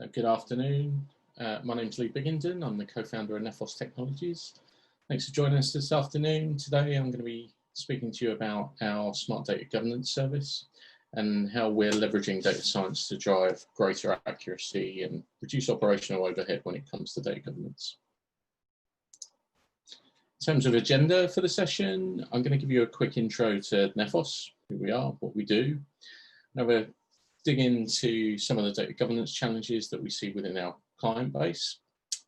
Good afternoon. My name is Biggenden. I'm the co-founder of Nephos Technologies. Thanks for joining us this afternoon. Today I'm going to be speaking to you about our Smart Data Governance service and how we're leveraging data science to drive greater accuracy and reduce operational overhead when it comes to data governance. In terms of agenda for the session, I'm going to give you a quick intro to Nephos, who we are, what we do. Now we'll dig into some of the data governance challenges that we see within our client base,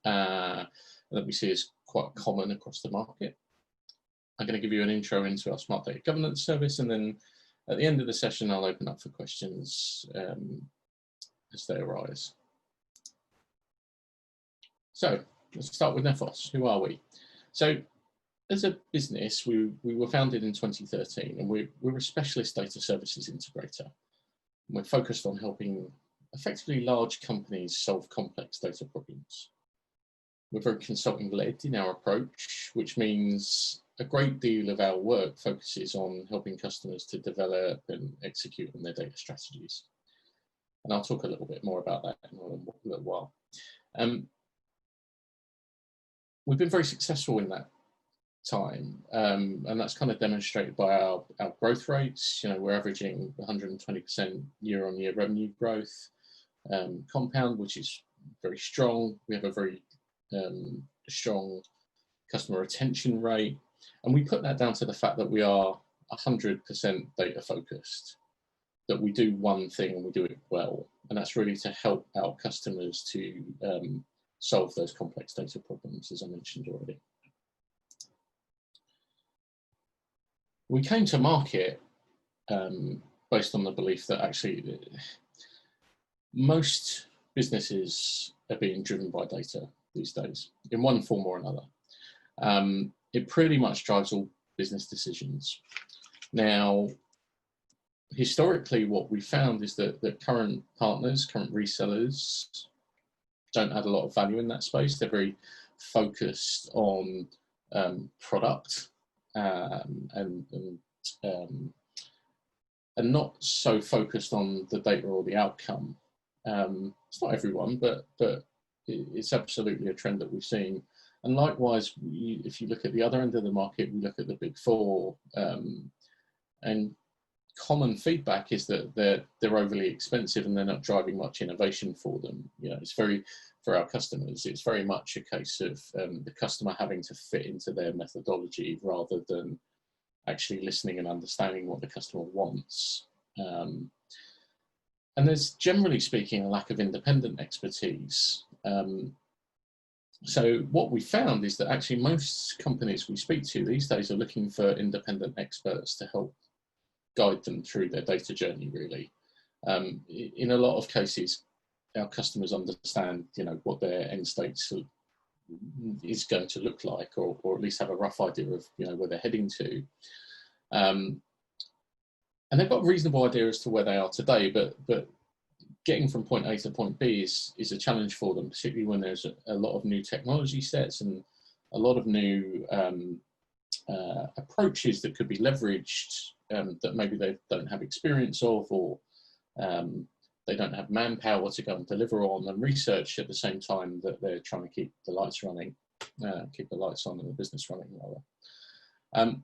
that we see as quite common across the market. I'm going to give you an intro into our Smart Data Governance service, and then at the end of the session, I'll open up for questions as they arise. So let's start with Nephos. Who are we? So as a business, we were founded in 2013, and we're a specialist data services integrator. We're focused on helping effectively large companies solve complex data problems. We're very consulting-led in our approach, which means a great deal of our work focuses on helping customers to develop and execute on their data strategies. And I'll talk a little bit more about that in a little while. We've been very successful in that time, and that's kind of demonstrated by our growth rates. You know, we're averaging 120% year-on-year revenue growth, compound, which is very strong. We have a very strong customer retention rate, and we put that down to the fact that we are 100% data focused, that we do one thing and we do it well, and that's really to help our customers to solve those complex data problems, as I mentioned already. We came to market based on the belief that actually most businesses are being driven by data these days in one form or another. It pretty much drives all business decisions. Now, historically, what we found is that the current partners, current resellers, don't add a lot of value in that space. They're very focused on product and not so focused on the data or the outcome. It's not everyone, but it's absolutely a trend that we've seen. And likewise, if you look at the other end of the market, we look at the big four, and common feedback is that they're overly expensive and they're not driving much innovation for them. You know, it's very, for our customers, it's very much a case of the customer having to fit into their methodology rather than actually listening and understanding what the customer wants. And there's, generally speaking, a lack of independent expertise. So what we found is that actually most companies we speak to these days are looking for independent experts to help guide them through their data journey, really. In a lot of cases, our customers understand, you know, what their end state is going to look like, or at least have a rough idea of, you know, where they're heading to. And they've got a reasonable idea as to where they are today, but getting from point A to point B is a challenge for them, particularly when there's a lot of new technology sets and a lot of new approaches that could be leveraged that maybe they don't have experience of, or they don't have manpower to go and deliver on and research at the same time that they're trying to keep the lights running, keep the lights on and the business running, rather.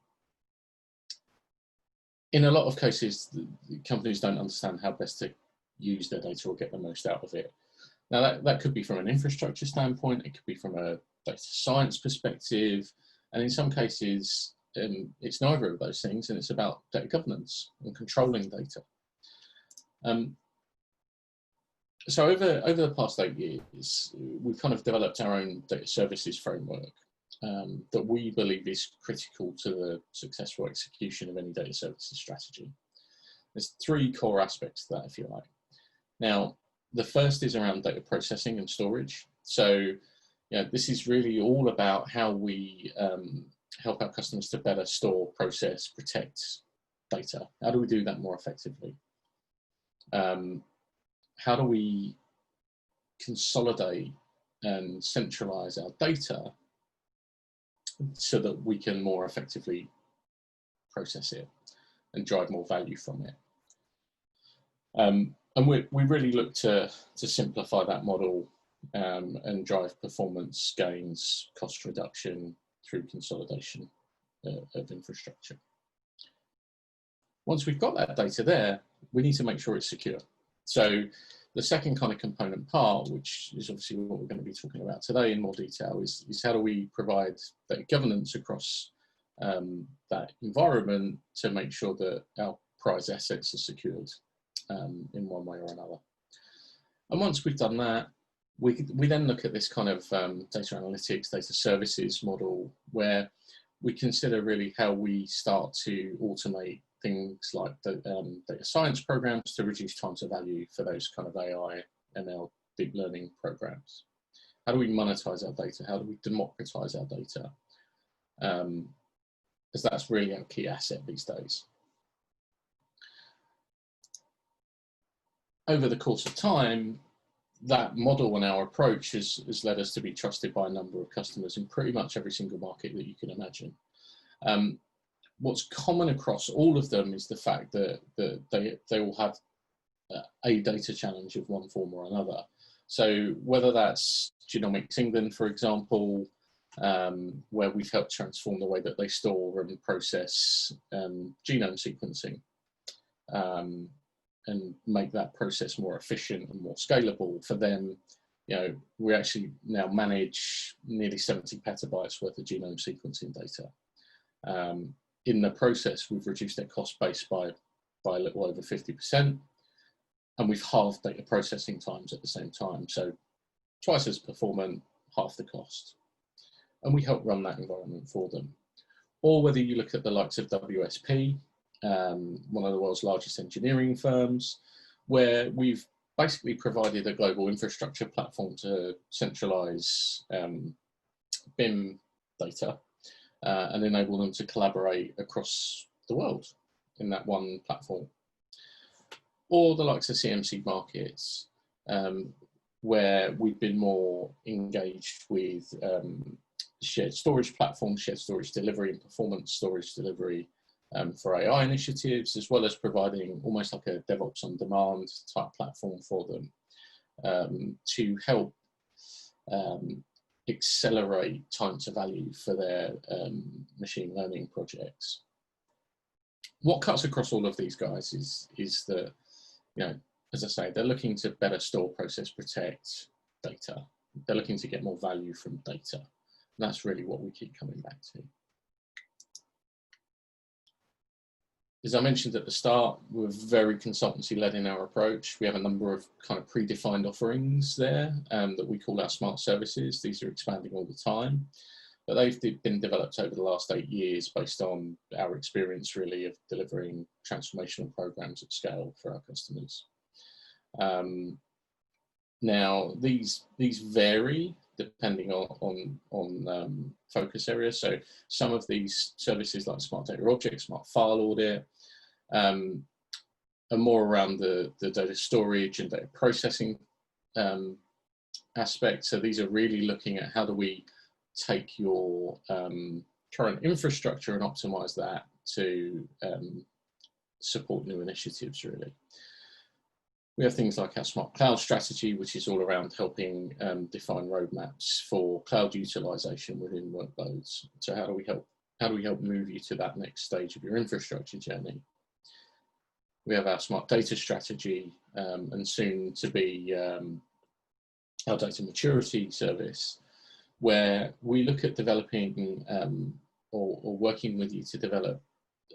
In a lot of cases, the companies don't understand how best to use their data or get the most out of it. Now, that could be from an infrastructure standpoint, it could be from a data science perspective, and in some cases, it's neither of those things, and it's about data governance and controlling data. So over the past 8 years, we've kind of developed our own data services framework that we believe is critical to the successful execution of any data services strategy. There's three core aspects to that, if you like. Now, the first is around data processing and storage. So, this is really all about how we help our customers to better store, process, protect data. How do we do that more effectively? How do we consolidate and centralize our data so that we can more effectively process it and drive more value from it? And we really look to simplify that model and drive performance gains, cost reduction through consolidation of infrastructure. Once we've got that data there, we need to make sure it's secure. So the second kind of component part, which is obviously what we're going to be talking about today in more detail, is how do we provide data governance across that environment to make sure that our prize assets are secured in one way or another. And once we've done that, we then look at this kind of data analytics, data services model, where we consider really how we start to automate things like the data science programs to reduce time to value for those kind of AI, ML, deep learning programs. How do we monetize our data? How do we democratize our data? Because that's really our key asset these days. Over the course of time, that model and our approach has led us to be trusted by a number of customers in pretty much every single market that you can imagine. What's common across all of them is the fact that they all have a data challenge of one form or another. So whether that's Genomics England, for example, where we've helped transform the way that they store and process genome sequencing and make that process more efficient and more scalable for them. You know, we actually now manage nearly 70 petabytes worth of genome sequencing data. In the process, we've reduced their cost base by a little over 50%, and we've halved data processing times at the same time. So twice as performant, half the cost. And we help run that environment for them. Or whether you look at the likes of WSP, one of the world's largest engineering firms, where we've basically provided a global infrastructure platform to centralize BIM data and enable them to collaborate across the world in that one platform. Or the likes of CMC Markets, where we've been more engaged with shared storage platforms, shared storage delivery and performance storage delivery for AI initiatives, as well as providing almost like a DevOps on demand type platform for them to help accelerate time to value for their machine learning projects. What cuts across all of these guys is that, you know, as I say, they're looking to better store, process, protect data. They're looking to get more value from data. And that's really what we keep coming back to. As I mentioned at the start, we're very consultancy-led in our approach. We have a number of kind of predefined offerings there that we call our smart services. These are expanding all the time, but they've been developed over the last 8 years based on our experience really of delivering transformational programs at scale for our customers. Now, these vary depending on focus areas. So some of these services like Smart Data Object, Smart File Audit, are more around the data storage and data processing aspect. So these are really looking at how do we take your current infrastructure and optimize that to support new initiatives really. We have things like our Smart Cloud strategy, which is all around helping define roadmaps for cloud utilization within workloads. So how do we help move you to that next stage of your infrastructure journey? We have our Smart Data strategy and soon to be our data maturity service, where we look at developing or working with you to develop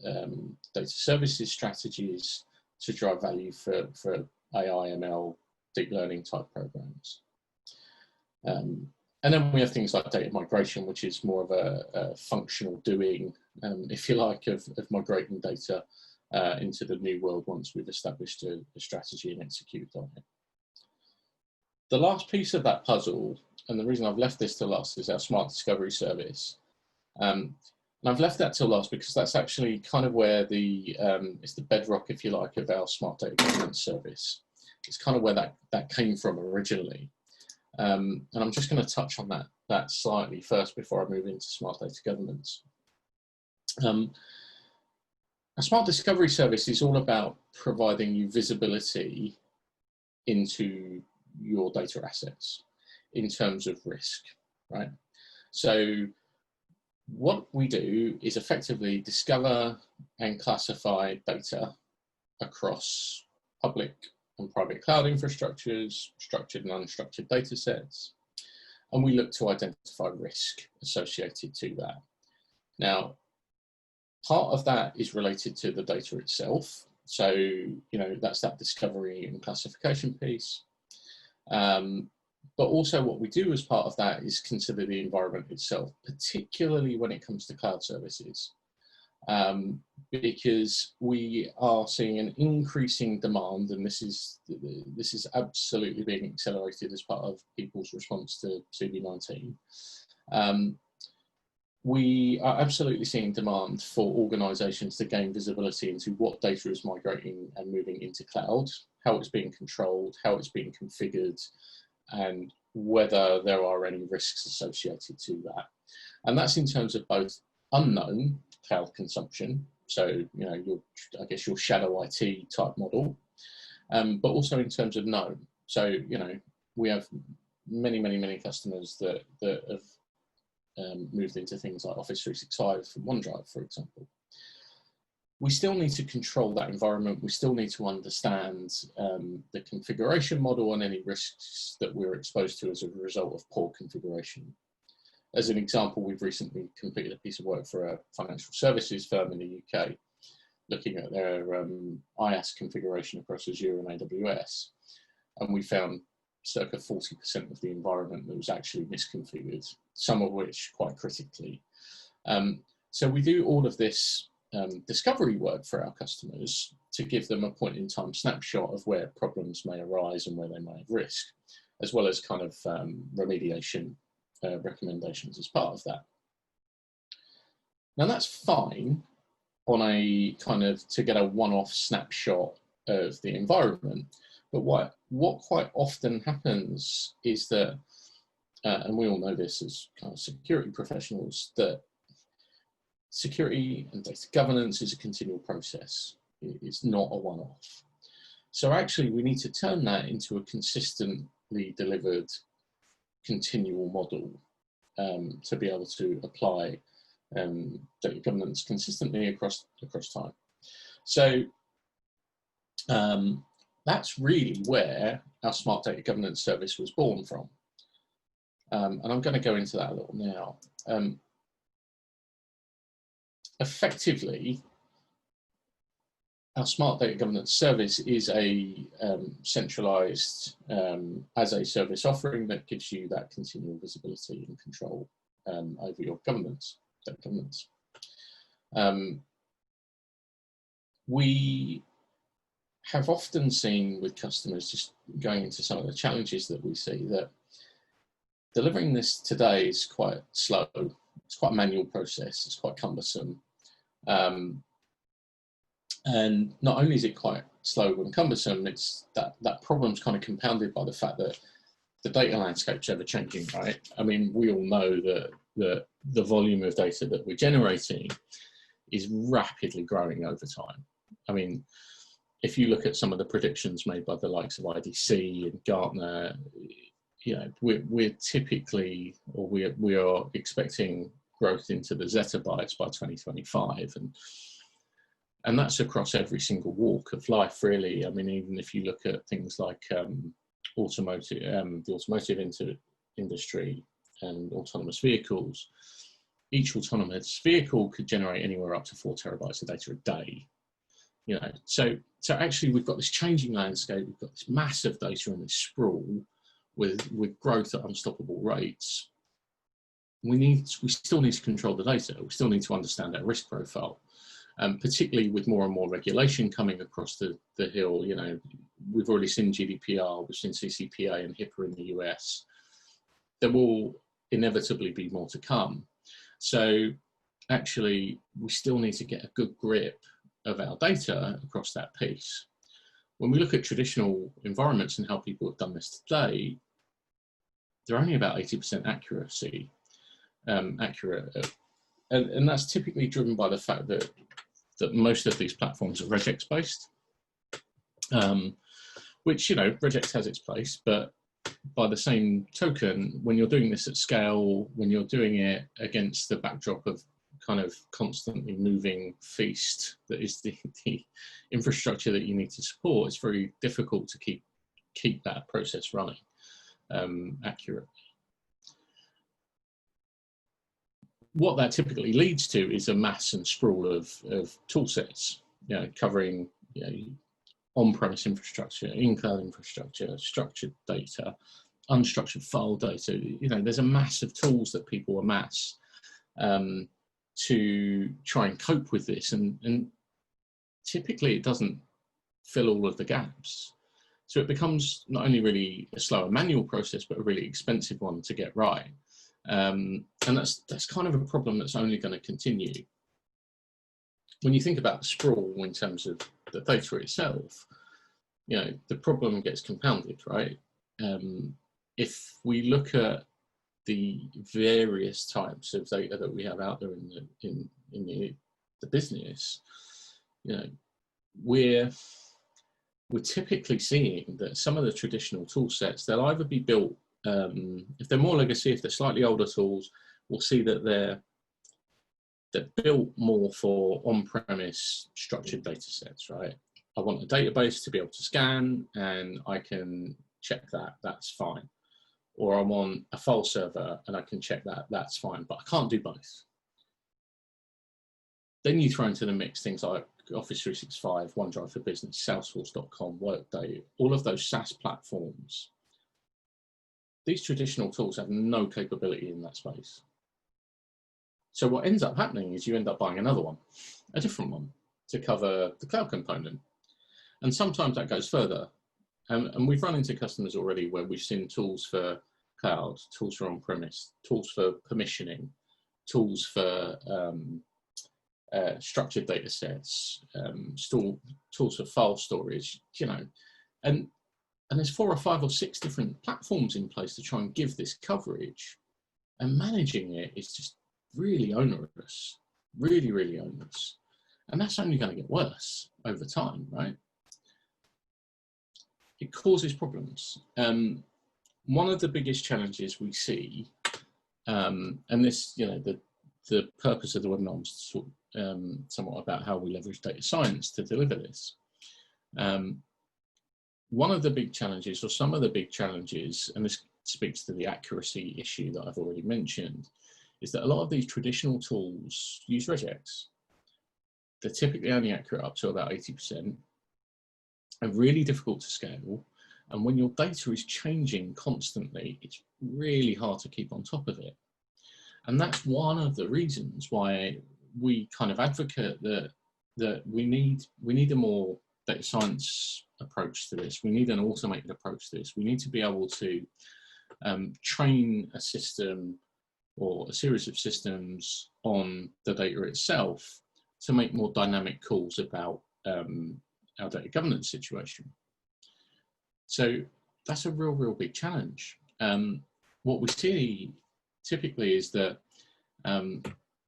data services strategies to drive value for AI, ML, deep learning type programs. And then we have things like data migration, which is more of a functional doing, if you like, of migrating data into the new world once we've established a strategy and executed on it. The last piece of that puzzle, and the reason I've left this to last, is our Smart Discovery service. And I've left that till last because that's actually kind of where it's the bedrock, if you like, of our Smart Data Governance service. It's kind of where that came from originally. And I'm just going to touch on that slightly first before I move into Smart Data Governance. A Smart Discovery service is all about providing you visibility into your data assets in terms of risk, right? So what we do is effectively discover and classify data across public and private cloud infrastructures, structured and unstructured data sets, and we look to identify risk associated to that. Now, part of that is related to the data itself. So, you know, that's that discovery and classification piece. But also what we do as part of that is consider the environment itself, particularly when it comes to cloud services, because we are seeing an increasing demand, and this is absolutely being accelerated as part of people's response to CV-19. We are absolutely seeing demand for organizations to gain visibility into what data is migrating and moving into cloud, how it's being controlled, how it's being configured, and whether there are any risks associated to that. And that's in terms of both unknown cloud consumption, so, you know, I guess your shadow IT type model, but also in terms of known. So, you know, we have many customers that have moved into things like Office 365 and OneDrive, for example. We still need to control that environment. We still need to understand the configuration model and any risks that we're exposed to as a result of poor configuration. As an example, we've recently completed a piece of work for a financial services firm in the UK, looking at their IaaS configuration across Azure and AWS. And we found circa 40% of the environment that was actually misconfigured, some of which quite critically. So we do all of this discovery work for our customers to give them a point in time snapshot of where problems may arise and where they may have risk, as well as kind of remediation recommendations as part of that. Now that's fine on a kind of to get a one-off snapshot of the environment, but what quite often happens is that, and we all know this as kind of security professionals, that security and data governance is a continual process. It's not a one-off. So actually we need to turn that into a consistently delivered continual model to be able to apply data governance consistently across time. So that's really where our Smart Data Governance service was born from. And I'm going to go into that a little now. Effectively, our Smart Data Governance service is a centralized as a service offering that gives you that continual visibility and control over your governance, data governance. We have often seen with customers, just going into some of the challenges that we see, that delivering this today is quite slow. It's quite a manual process. It's quite cumbersome. And not only is it quite slow and cumbersome, it's that problem's kind of compounded by the fact that the data landscape's ever changing, right? I mean, we all know that the volume of data that we're generating is rapidly growing over time. I mean, if you look at some of the predictions made by the likes of IDC and Gartner, you know, we're typically, or we are expecting growth into the zettabytes by 2025, and that's across every single walk of life, really. I mean, even if you look at things like the automotive industry and autonomous vehicles, each autonomous vehicle could generate anywhere up to 4 terabytes of data a day. You know, so actually we've got this changing landscape. We've got this massive data and this sprawl with growth at unstoppable rates. We still need to control the data. We still need to understand our risk profile, particularly with more and more regulation coming across the hill. You know, we've already seen GDPR, we've seen CCPA and HIPAA in the US. There will inevitably be more to come. So actually, we still need to get a good grip of our data across that piece. When we look at traditional environments and how people have done this today, they're only about 80% accuracy. And that's typically driven by the fact that most of these platforms are regex based. which, you know, regex has its place, but by the same token, when you're doing this at scale, when you're doing it against the backdrop of kind of constantly moving feast that is the infrastructure that you need to support, it's very difficult to keep that process running accurately. What that typically leads to is a mass and sprawl of tool sets, you know, covering, you know, on-premise infrastructure, in-cloud infrastructure, structured data, unstructured file data. You know, there's a mass of tools that people amass to try and cope with this, and typically it doesn't fill all of the gaps. So it becomes not only really a slower manual process, but a really expensive one to get right. And that's kind of a problem that's only going to continue. When you think about the sprawl in terms of the data itself, you know, the problem gets compounded, right? If we look at the various types of data that we have out there in the business, you know, we're typically seeing that some of the traditional tool sets, they'll either be built, if they're more legacy, if they're slightly older tools, we'll see that they're built more for on-premise structured data sets, right? I want a database to be able to scan and I can check that, that's fine. Or I want a file server and I can check that, that's fine, but I can't do both. Then you throw into the mix things like Office 365, OneDrive for Business, Salesforce.com, Workday, all of those SaaS platforms. These traditional tools have no capability in that space. So what ends up happening is you end up buying another one, a different one, to cover the cloud component. And sometimes that goes further. And we've run into customers already where we've seen tools for cloud, tools for on-premise, tools for permissioning, tools for structured data sets, tools for file storage, you know, and there's 4 or 5 or 6 different platforms in place to try and give this coverage, and managing it is just really onerous, really, really onerous. And that's only going to get worse over time, right? It causes problems. One of the biggest challenges we see, and this, you know, the purpose of the webinar was to talk somewhat about how we leverage data science to deliver this. One of the big challenges, or some of the big challenges, and this speaks to the accuracy issue that I've already mentioned, is that a lot of these traditional tools use regex. They're typically only accurate up to about 80%, and really difficult to scale. And when your data is changing constantly, it's really hard to keep on top of it. And that's one of the reasons why we kind of advocate that we need a more data science approach to this. We need an automated approach to this. We need to be able to train a system or a series of systems on the data itself to make more dynamic calls about our data governance situation. So that's a real big challenge. What we see typically is that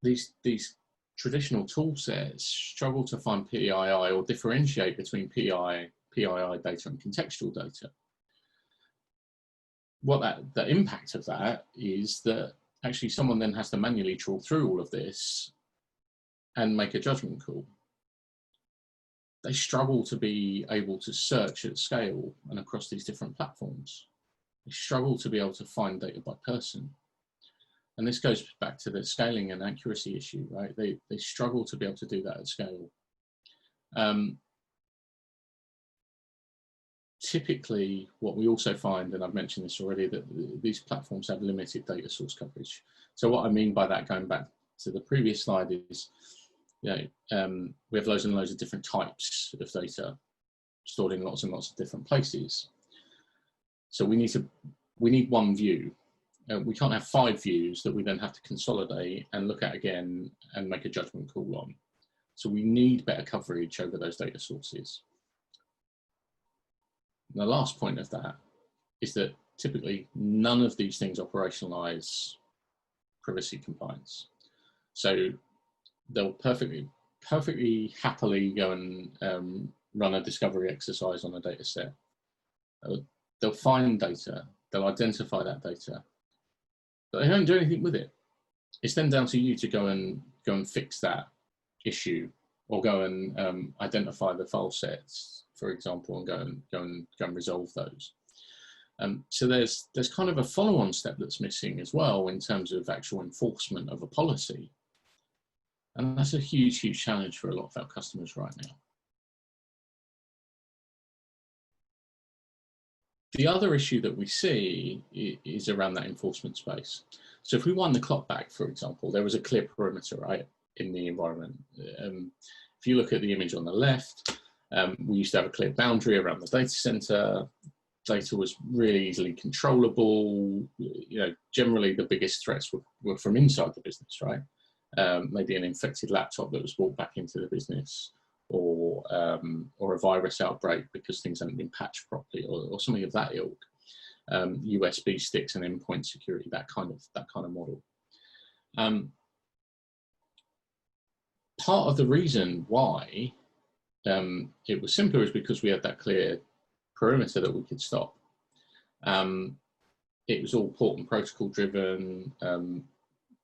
these traditional tool sets struggle to find PII or differentiate between PII data and contextual data. What the impact of that is that actually someone then has to manually trawl through all of this and make a judgment call. They struggle to be able to search at scale and across these different platforms. They struggle to be able to find data by person. And this goes back to the scaling and accuracy issue, right? They struggle to be able to do that at scale. Typically, what we also find, and I've mentioned this already, that these platforms have limited data source coverage. So what I mean by that, going back to the previous slide, is we have loads and loads of different types of data stored in lots and lots of different places. So we need one view. We can't have 5 views that we then have to consolidate and look at again and make a judgment call on. So we need better coverage over those data sources. And the last point of that is that typically none of these things operationalize privacy compliance. So they'll perfectly happily go and run a discovery exercise on a data set. They'll find data, they'll identify that data, but they don't do anything with it. It's then down to you to go and fix that issue, or go and identify the file sets, for example, and go and resolve those. So there's kind of a follow-on step that's missing as well in terms of actual enforcement of a policy, and that's a huge challenge for a lot of our customers right now. The other issue that we see is around that enforcement space. So if we wind the clock back, for example, there was a clear perimeter, right, in the environment. If you look at the image on the left, we used to have a clear boundary around the data center. Data was really easily controllable. You know, generally the biggest threats were from inside the business, right? Maybe an infected laptop that was brought back into the business, or a virus outbreak because things hadn't been patched properly, or something of that ilk. USB sticks and endpoint security, that kind of model. Part of the reason why it was simpler is because we had that clear perimeter that we could stop. It was all port and protocol driven.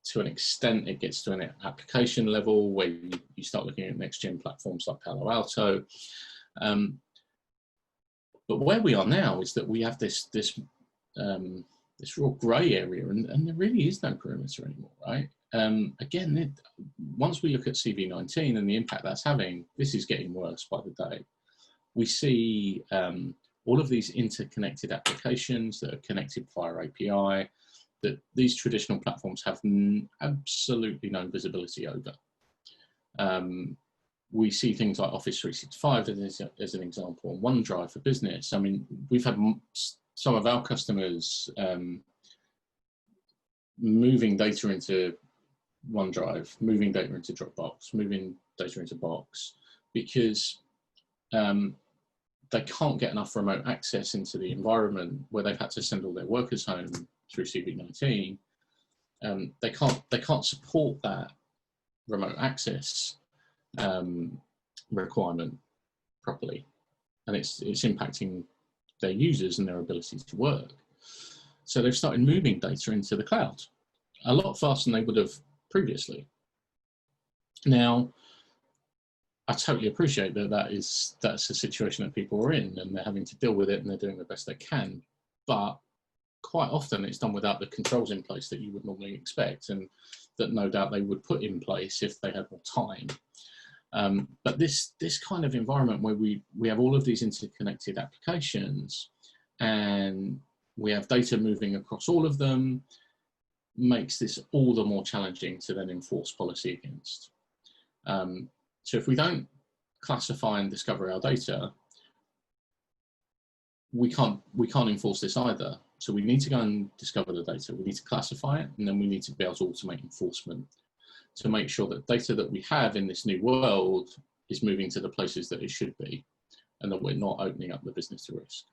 To an extent, it gets to an application level where you start looking at next-gen platforms like Palo Alto. But where we are now is that we have this real grey area, and there really is no perimeter anymore, right? Again, once we look at CV19 and the impact that's having, this is getting worse by the day. We see all of these interconnected applications that are connected via API, that these traditional platforms have absolutely no visibility over. We see things like Office 365 as an example, OneDrive for Business. I mean, we've had some of our customers moving data into OneDrive, moving data into Dropbox, moving data into Box, because they can't get enough remote access into the environment where they've had to send all their workers home through CV19. They can't support that remote access requirement properly, and it's impacting their users and their ability to work. So they've started moving data into the cloud a lot faster than they would have previously. Now, I totally appreciate that that's a situation that people are in, and they're having to deal with it, and they're doing the best they can. But quite often it's done without the controls in place that you would normally expect, and that no doubt they would put in place if they had more time. But this kind of environment where we have all of these interconnected applications and we have data moving across all of them makes this all the more challenging to then enforce policy against. So if we don't classify and discover our data, we can't enforce this either. So we need to go and discover the data, we need to classify it, and then we need to be able to automate enforcement to make sure that data that we have in this new world is moving to the places that it should be, and that we're not opening up the business to risk.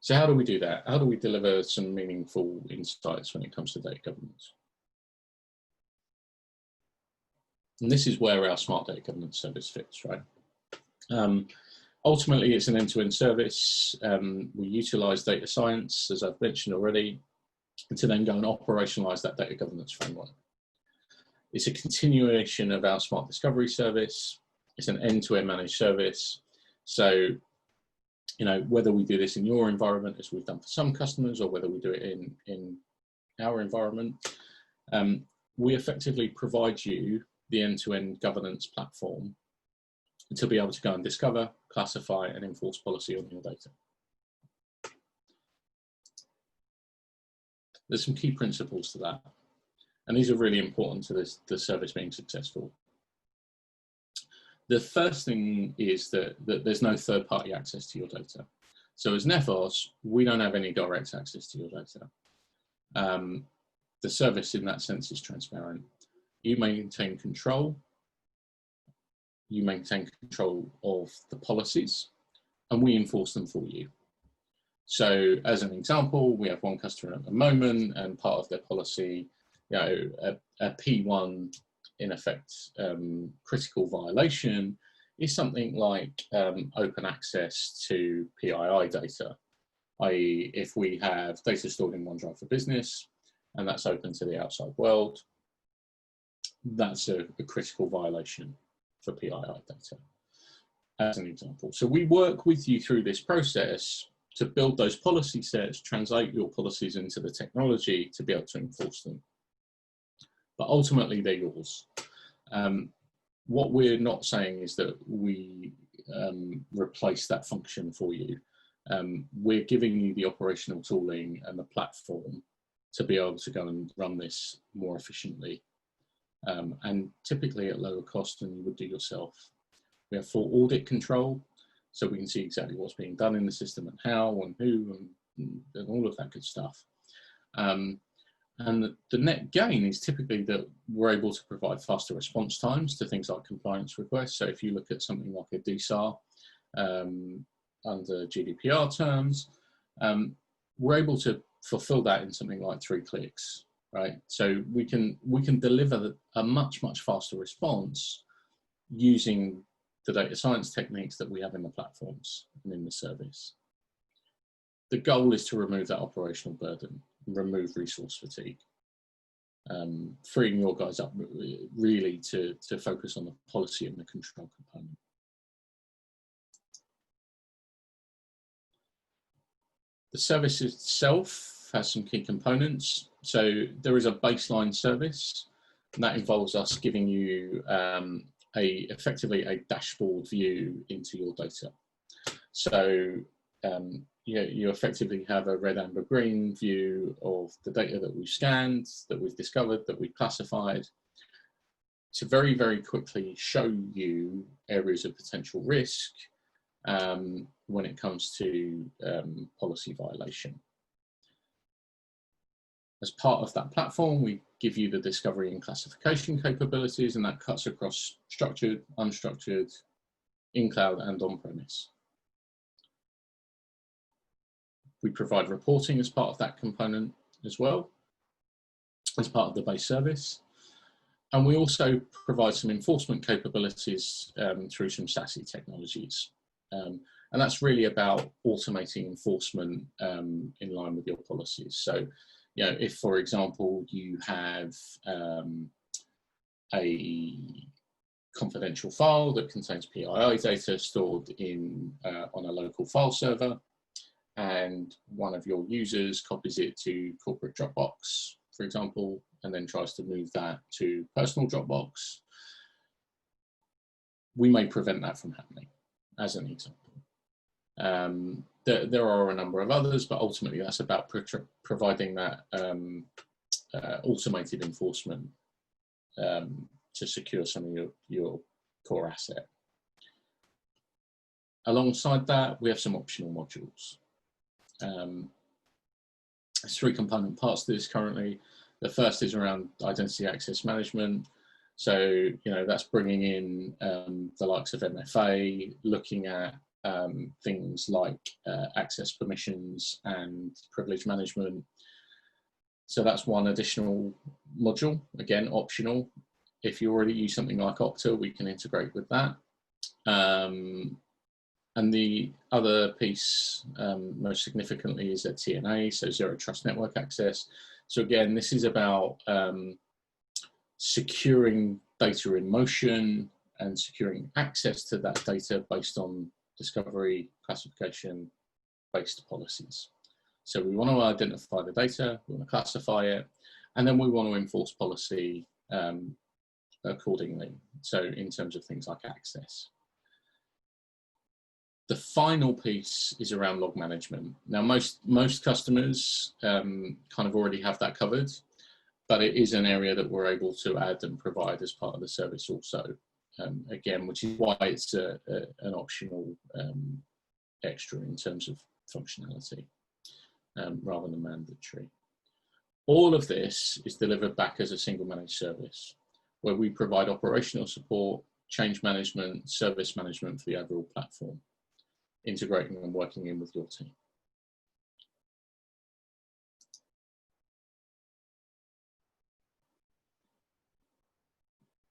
So how do we do that? How do we deliver some meaningful insights when it comes to data governance? And this is where our Smart Data Governance service fits, right? Ultimately, it's an end-to-end service. We utilize data science, as I've mentioned already, to then go and operationalize that data governance framework. It's a continuation of our Smart Discovery service. It's an end-to-end managed service. So, you know, whether we do this in your environment, as we've done for some customers, or whether we do it in our environment, we effectively provide you the end-to-end governance platform to be able to go and discover, classify, and enforce policy on your data. There's some key principles to that, and these are really important to the service being successful. The first thing is that there's no third-party access to your data. So as Nephos, we don't have any direct access to your data. The service in that sense is transparent. You maintain control. You maintain control of the policies, and we enforce them for you. So as an example, we have one customer at the moment, and part of their policy, you know, a P1 in effect critical violation is something like open access to PII data, i.e. if we have data stored in OneDrive for Business and that's open to the outside world, that's a critical violation for PII data, as an example. So we work with you through this process to build those policy sets, translate your policies into the technology to be able to enforce them. But ultimately, they're yours. What we're not saying is that we replace that function for you. We're giving you the operational tooling and the platform to be able to go and run this more efficiently, and typically at lower cost than you would do yourself. We have full audit control, so we can see exactly what's being done in the system and how and who and all of that good stuff. And the net gain is typically that we're able to provide faster response times to things like compliance requests. So if you look at something like a DSAR under GDPR terms, we're able to fulfill that in something like 3 clicks, right? So we can deliver a much faster response using the data science techniques that we have in the platforms and in the service. The goal is to remove that operational burden, remove resource fatigue, freeing your guys up really to focus on the policy and the control component. The service itself has some key components. So there is a baseline service, and that involves us giving you effectively a dashboard view into your data. So you effectively have a red, amber, green view of the data that we've scanned, that we've discovered, that we've classified, to very quickly show you areas of potential risk when it comes to policy violation. As part of that platform, we give you the discovery and classification capabilities, and that cuts across structured, unstructured, in cloud and on-premise. We provide reporting as part of that component as well, as part of the base service. And we also provide some enforcement capabilities through some SASE technologies. And that's really about automating enforcement in line with your policies. So, if, for example, you have a confidential file that contains PII data stored on a local file server, and one of your users copies it to corporate Dropbox, for example, and then tries to move that to personal Dropbox, we may prevent that from happening, as an example. There are a number of others, but ultimately that's about providing that automated enforcement to secure some of your core asset. Alongside that, we have some optional modules. There's 3 component parts to this currently. The first is around identity access management. So, that's bringing in the likes of MFA, looking at things like access permissions and privilege management. So that's one additional module, again, optional. If you already use something like Okta, we can integrate with that. And the other piece, most significantly, is a TNA, so Zero Trust Network Access. So again, this is about securing data in motion and securing access to that data based on discovery, classification, based policies. So we want to identify the data, we want to classify it, and then we want to enforce policy accordingly. So in terms of things like access. The final piece is around log management. Now, most customers kind of already have that covered, but it is an area that we're able to add and provide as part of the service also. Again, which is why it's an optional extra in terms of functionality, rather than mandatory. All of this is delivered back as a single managed service, where we provide operational support, change management, service management for the overall platform, integrating and working in with your team.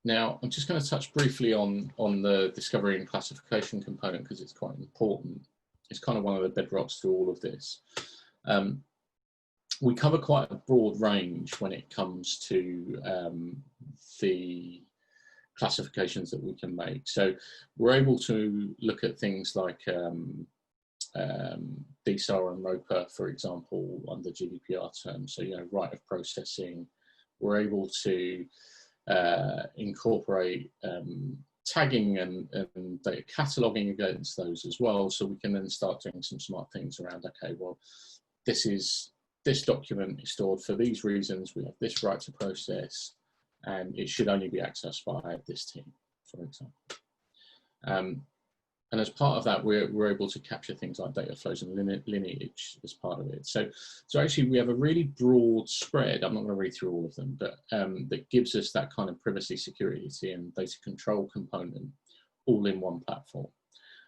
Now, I'm just going to touch briefly on the discovery and classification component because it's quite important. It's kind of one of the bedrocks to all of this. We cover quite a broad range when it comes to the classifications that we can make. So we're able to look at things like DSAR and ROPA, for example, under GDPR terms. So, right of processing. We're able to incorporate tagging and data cataloging against those as well. So we can then start doing some smart things around, okay, well, this document is stored for these reasons. We have this right to process, and it should only be accessed by this team, for example. And as part of that, we're able to capture things like data flows and lineage as part of it. So actually, we have a really broad spread. I'm not going to read through all of them, but that gives us that kind of privacy, security, and data control component all in one platform.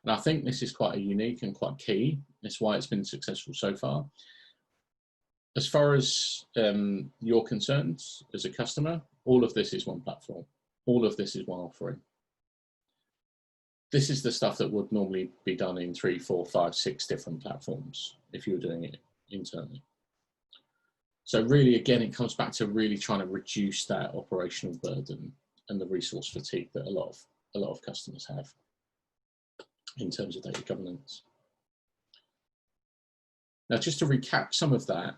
And I think this is quite a unique and quite key. It's why it's been successful so far. As far as you're concerned as a customer, all of this is one platform. All of this is one offering. This is the stuff that would normally be done in 3, 4, 5, 6 different platforms if you were doing it internally. So really, again, it comes back to really trying to reduce that operational burden and the resource fatigue that a lot of customers have in terms of data governance. Now, just to recap some of that,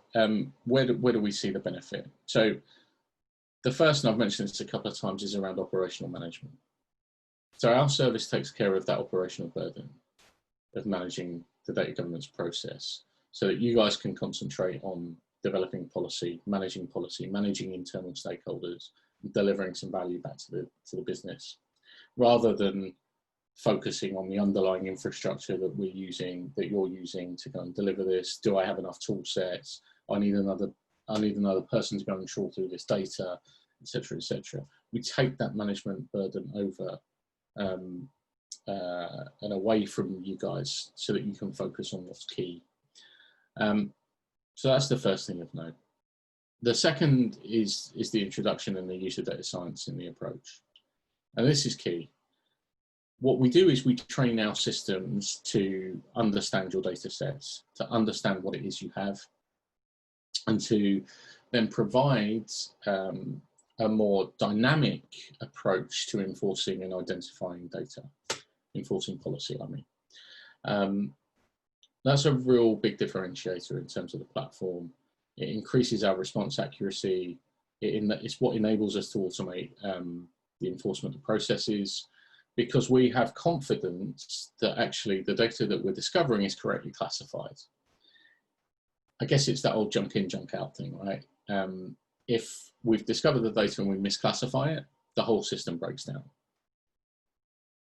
where do we see the benefit? So the first, and I've mentioned this a couple of times, is around operational management. So our service takes care of that operational burden of managing the data governance process so that you guys can concentrate on developing policy, managing internal stakeholders, and delivering some value back to the business, rather than focusing on the underlying infrastructure that you're using to go and deliver this. Do I have enough tool sets? I need another person to go and trawl through this data, etc., etc. We take that management burden over and away from you guys so that you can focus on what's key. So that's the first thing of note. The second is the introduction and the use of data science in the approach. And this is key. What we do is we train our systems to understand your data sets, to understand what it is you have, and to then provide a more dynamic approach to enforcing and identifying data, enforcing policy, I mean. That's a real big differentiator in terms of the platform. It increases our response accuracy. It's what enables us to automate the enforcement of processes, because we have confidence that actually the data that we're discovering is correctly classified. I guess it's that old junk in, junk out thing, right? If we've discovered the data and we misclassify it, the whole system breaks down.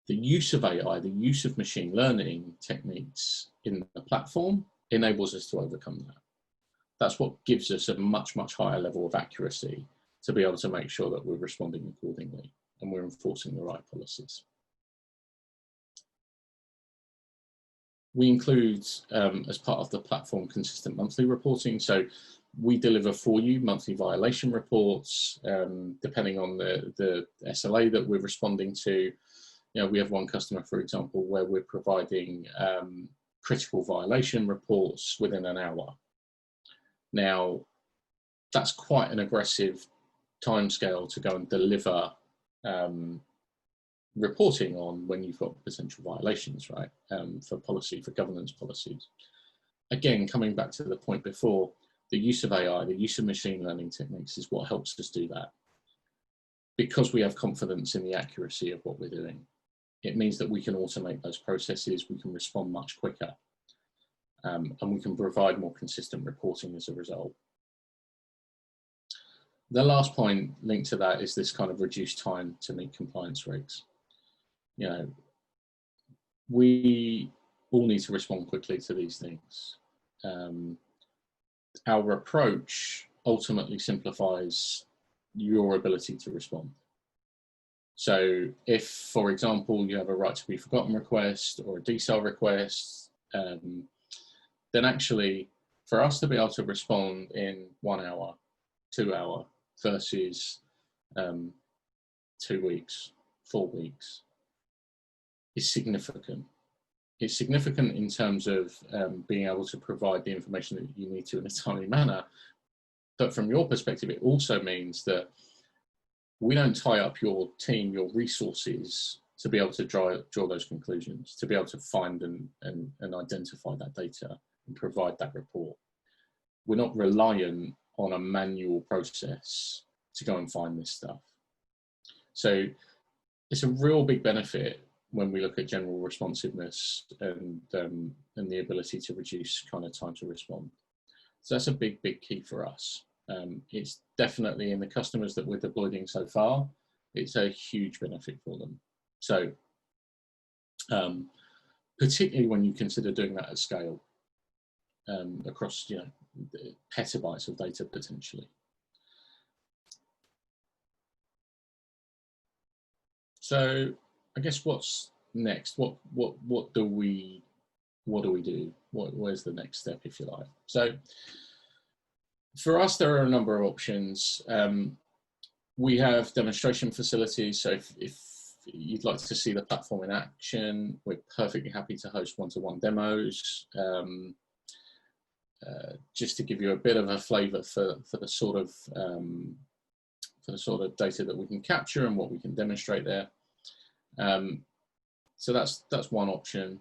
The use of AI, the use of machine learning techniques in the platform enables us to overcome that. That's what gives us a much, much higher level of accuracy to be able to make sure that we're responding accordingly and we're enforcing the right policies. We include, as part of the platform, consistent monthly reporting. So we deliver for you monthly violation reports, depending on the SLA that we're responding to. We have one customer, for example, where we're providing critical violation reports within an hour. Now, that's quite an aggressive timescale to go and deliver reporting on when you've got potential violations, right? For governance policies. Again, coming back to the point before, the use of AI, the use of machine learning techniques is what helps us do that. Because we have confidence in the accuracy of what we're doing, it means that we can automate those processes, we can respond much quicker, and we can provide more consistent reporting as a result. The last point linked to that is this kind of reduced time to meet compliance regs. We all need to respond quickly to these things. Our approach ultimately simplifies your ability to respond. So if, for example, you have a right to be forgotten request or a DSAR request, then actually for us to be able to respond in 1 hour, 2 hour versus 2 weeks, 4 weeks, is significant. It's significant in terms of being able to provide the information that you need to in a timely manner. But from your perspective, it also means that we don't tie up your team, your resources, to be able to draw those conclusions, to be able to find and identify that data and provide that report. We're not reliant on a manual process to go and find this stuff. So it's a real big benefit when we look at general responsiveness and the ability to reduce kind of time to respond. So that's a big key for us. It's definitely, in the customers that we're deploying so far, it's a huge benefit for them. So particularly when you consider doing that at scale, across, you know, petabytes of data potentially. So I guess what's next? What do we do? Where's the next step, if you like? So for us, there are a number of options. We have demonstration facilities. So if you'd like to see the platform in action, we're perfectly happy to host one-to-one demos. Just to give you a bit of a flavour for the sort of data that we can capture and what we can demonstrate there. So that's one option.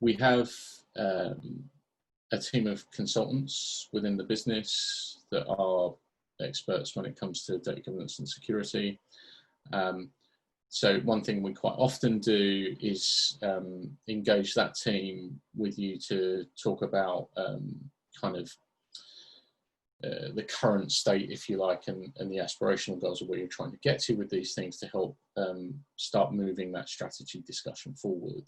We have a team of consultants within the business that are experts when it comes to data governance and security. So one thing we quite often do is engage that team with you to talk about kind of the current state, if you like, and the aspirational goals of where you're trying to get to with these things to help start moving that strategy discussion forward.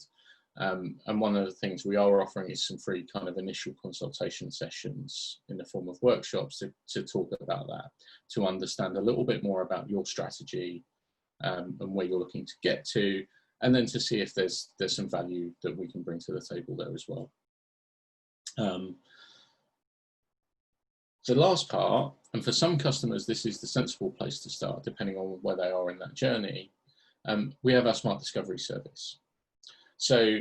And one of the things we are offering is some free kind of initial consultation sessions in the form of workshops to talk about that, to understand a little bit more about your strategy and where you're looking to get to, and then to see if there's some value that we can bring to the table there as well. The last part, and for some customers this is the sensible place to start depending on where they are in that journey, we have our Smart Discovery service. So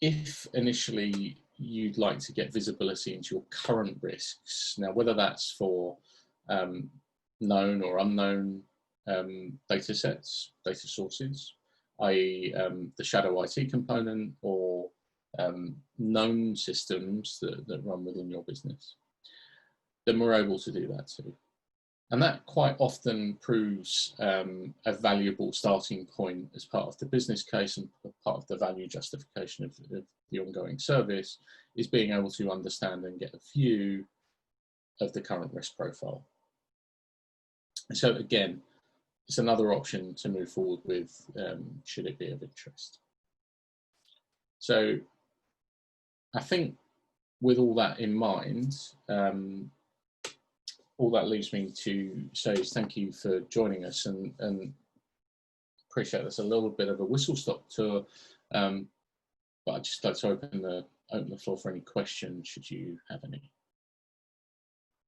if initially you'd like to get visibility into your current risks, now whether that's for known or unknown data sets, data sources, i.e. the shadow IT component, or known systems that run within your business, then we're able to do that too. And that quite often proves a valuable starting point as part of the business case and part of the value justification of the ongoing service, is being able to understand and get a view of the current risk profile. So again, it's another option to move forward with, should it be of interest. So I think with all that in mind, all that leaves me to say is thank you for joining us, and appreciate that's a little bit of a whistle-stop tour, but I'd just like to open the floor for any questions, should you have any.